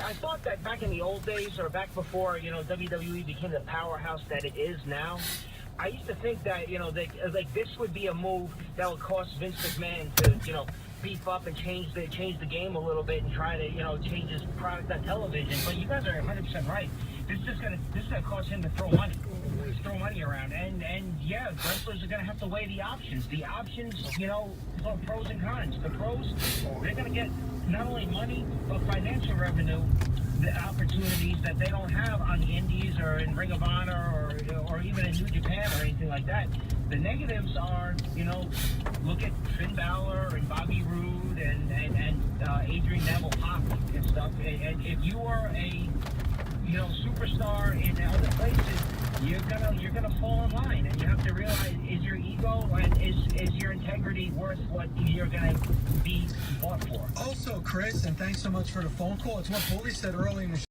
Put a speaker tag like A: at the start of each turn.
A: I thought that back in the old days, or back before, WWE became the powerhouse that it is now, I used to think that, like this would be a move that would cause Vince McMahon to, beef up and change the game a little bit and try to, change his product on television. But you guys are 100% right. This is gonna cause him to throw money around, and yeah, wrestlers are gonna have to weigh the options. The options, pros and cons. The pros, they're gonna get not only money but financial revenue, the opportunities that they don't have on the Indies or in Ring of Honor or even in New Japan or anything like that. The negatives are, look at Finn Balor and Bobby Roode and Adrian Neville Pop and stuff. And if you are a superstar in other places, you're gonna fall in line, and you have to realize, is your ego and is your integrity worth what you're gonna be bought for?
B: Also, Chris, and thanks so much for the phone call. It's what Bully said earlier in the show.